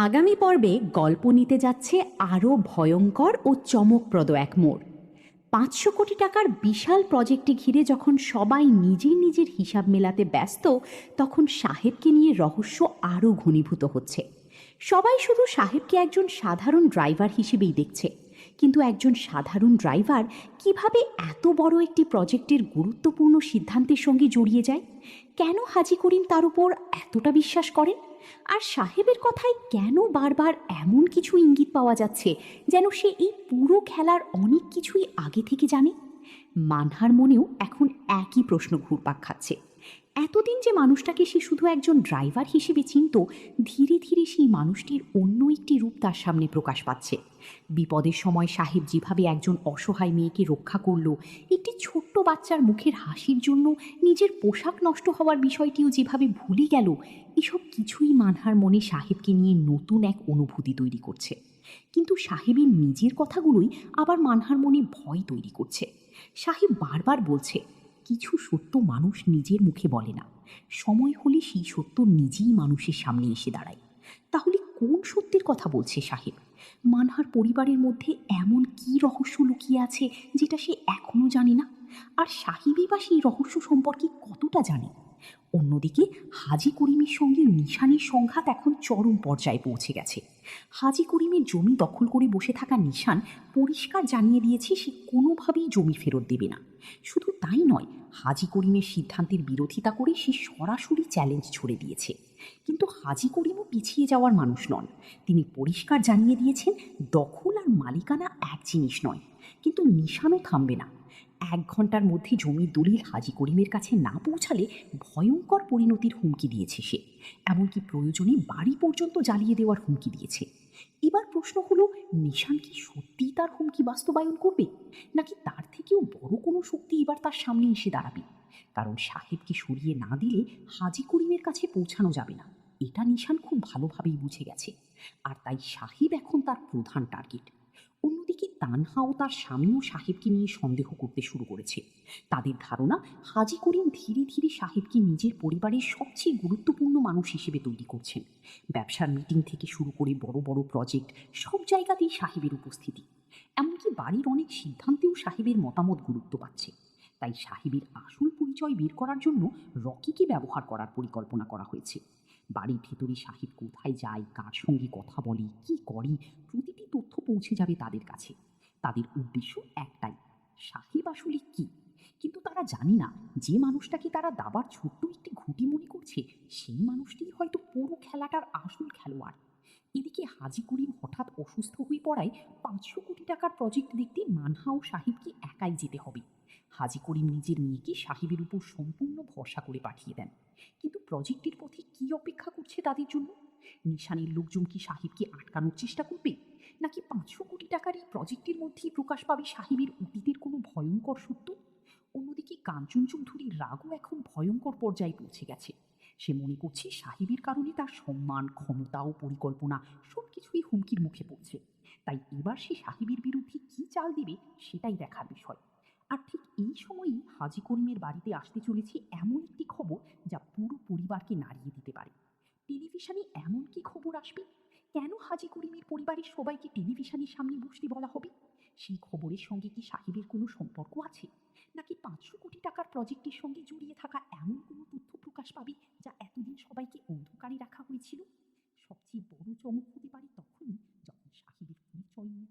আগামী পর্বে গল্প নিতে যাচ্ছে আরও ভয়ঙ্কর ও চমকপ্রদ এক মোড়। ৫০০ কোটি টাকার বিশাল প্রজেক্টে ঘিরে যখন সবাই নিজের নিজের হিসাব মেলাতে ব্যস্ত, তখন সাহেবকে নিয়ে রহস্য আরও ঘনীভূত হচ্ছে। সবাই শুধু সাহেবকে একজন সাধারণ ড্রাইভার হিসেবেই দেখছে, কিন্তু একজন সাধারণ ড্রাইভার কিভাবে এত বড় একটি প্রজেক্টের গুরুত্বপূর্ণ সিদ্ধান্তের সঙ্গে জড়িয়ে যায়? কেন হাজি করিম তার উপর এতটা বিশ্বাস করেন? আর সাহেবের কথায় কেন বারবার এমন কিছু ইঙ্গিত পাওয়া যাচ্ছে যেন সে এই পুরো খেলার অনেক কিছুই আগে থেকে জানে? মানহার মনেও এখন একই প্রশ্ন ঘুরপাক খাচ্ছে। এতদিন যে মানুষটাকে সে শুধু একজন ড্রাইভার হিসেবে চিনত, ধীরে ধীরে সেই মানুষটির অন্য একটি রূপ তার সামনে প্রকাশ পাচ্ছে। বিপদের সময় সাহেব যেভাবে একজন অসহায় মেয়েকে রক্ষা করলো, একটি ছোট্ট বাচ্চার মুখের হাসির জন্য নিজের পোশাক নষ্ট হওয়ার বিষয়টিও যেভাবে ভুলে গেল, এসব কিছুই মানহার মনে সাহেবকে নিয়ে নতুন এক অনুভূতি তৈরি করছে। কিন্তু সাহেবের নিজের কথাগুলোই আবার মানহার মনে ভয় তৈরি করছে। সাহেব বারবার বলছে, কিছু সত্য মানুষ নিজের মুখে বলে না, সময় হলে সেই সত্য নিজেই মানুষের সামনে এসে দাঁড়ায়। তাহলে কোন সত্যের কথা বলছে সাহেব? মানহার পরিবারের মধ্যে এমন কি রহস্য লুকিয়ে আছে যেটা সে এখনো জানে না? আর সাহেবই বা সেই রহস্য সম্পর্কে কতটা জানে? অন্যদিকে হাজি করিমের সঙ্গে নিশানের সংঘাত এখন চরম পর্যায়ে পৌঁছে গেছে। হাজি করিমের জমি দখল করে বসে থাকা নিশান পরিষ্কার জানিয়ে দিয়েছে সে কোনোভাবেই জমি ফেরত দেবে না। শুধু তাই নয়, হাজি করিমের সিদ্ধান্তের বিরোধিতা করে সে সরাসরি চ্যালেঞ্জ ছুড়ে দিয়েছে। কিন্তু হাজি করিমও পিছিয়ে যাওয়ার মানুষ নন। তিনি পরিষ্কার জানিয়ে দিয়েছেন দখল আর মালিকানা এক জিনিস নয়। কিন্তু নিশানও থামবে না। ১ ঘন্টার মধ্যে জমির দলিল হাজি করিমের কাছে না পৌঁছালে ভয়ঙ্কর পরিণতির হুমকি দিয়েছে সে। এমনকি প্রয়োজনে বাড়ি পর্যন্ত জ্বালিয়ে দেওয়ার হুমকি দিয়েছে। এবার প্রশ্ন হলো, নিশান কি সত্যিই তার হুমকি বাস্তবায়ন করবে, নাকি তার থেকেও বড় কোনো শক্তি এবার তার সামনে এসে দাঁড়াবে? কারণ সাহেবকে সরিয়ে না দিলে হাজি করিমের কাছে পৌঁছানো যাবে না, এটা নিশান খুব ভালোভাবেই বুঝে গেছে। আর তাই সাহেব এখন তার প্রধান টার্গেট। অন্যদিকে তানহা ও তার স্বামীও সাহেবকে নিয়ে সন্দেহ করতে শুরু করেছে। তাদের ধারণা, হাজি করিম ধীরে ধীরে সাহেবকে নিজের পরিবারের সবচেয়ে গুরুত্বপূর্ণ মানুষ হিসেবে তৈরি করছেন। ব্যবসার মিটিং থেকে শুরু করে বড় বড় প্রজেক্ট, সব জায়গাতেই সাহেবের উপস্থিতি। এমনকি বাড়ির অনেক সিদ্ধান্তেও সাহেবের মতামত গুরুত্ব পাচ্ছে। তাই সাহেবের আসল পরিচয় বের করার জন্য রকিকে ব্যবহার করার পরিকল্পনা করা হয়েছে। বাড়ির ভেতরে সাহেব কোথায় যায়, কার সঙ্গে কথা বলে, কি করে, প্রতিটি তথ্য পৌঁছে যাবে তাদের কাছে। তাদের উদ্দেশ্য একটাই, সাহেব আসলে কি। কিন্তু তারা জানে না, যে মানুষটাকে তারা দাবার ছোট্ট একটি ঘুঁটি মনে করছে, সেই মানুষটিই হয়তো পুরো খেলাটার আসল খেলোয়াড়। এদিকে হাজি করিম হঠাৎ অসুস্থ হয়ে পড়ায় ৫০০ কোটি টাকার প্রজেক্ট দেখতে মানহা ও সাহেবকে একাই যেতে হবে। হাজি করিম নিজের মেয়েকে সাহেবের উপর সম্পূর্ণ ভরসা করে পাঠিয়ে দেন। কিন্তু প্রজেক্টের পথে কি অপেক্ষা করছে তাদের জন্য? নিশানের লোকজন কি সাহেবকে আটকানোর চেষ্টা করবে, নাকি ৫০০ কোটি টাকার এই প্রজেক্টের মধ্যেই প্রকাশ পাবে সাহেবের অতীতের কোনো ভয়ঙ্কর সত্য? অন্যদিকে কাঞ্চন চৌধুরীর রাগও এখন ভয়ঙ্কর পর্যায়ে পৌঁছে গেছে। সে মনে করছে সাহেবের কারণে তার সম্মান, ক্ষমতা ও পরিকল্পনা সবকিছুই হুমকির মুখে পড়ছে। তাই এবার সে সাহেবের বিরুদ্ধে কি চাল দেবে, সেটাই দেখার বিষয়। আর ঠিক এই সময়ই হাজি করিমের বাড়িতে আসতে চলেছে এমন একটি খবর যা পুরো পরিবারকে নাড়িয়ে দিতে পারে। টেলিভিশনে এমন কি খবর আসবে? কেন হাজি করিমের পরিবারের সবাইকে টেলিভিশনের সামনে বসতে বলা হবে? সেই খবরের সঙ্গে কি সাহেবের কোনো সম্পর্ক আছে, নাকি ৫০০ কোটি টাকার প্রজেক্টের সঙ্গে জড়িয়ে থাকা এমন কোনো তথ্য প্রকাশ পাবে যা এতদিন সবাইকে অন্ধকারে রাখা হয়েছিল? সবচেয়ে বড় চমক হতে পারে তখনই, যখন সাহেবের পরিচয় নিয়ে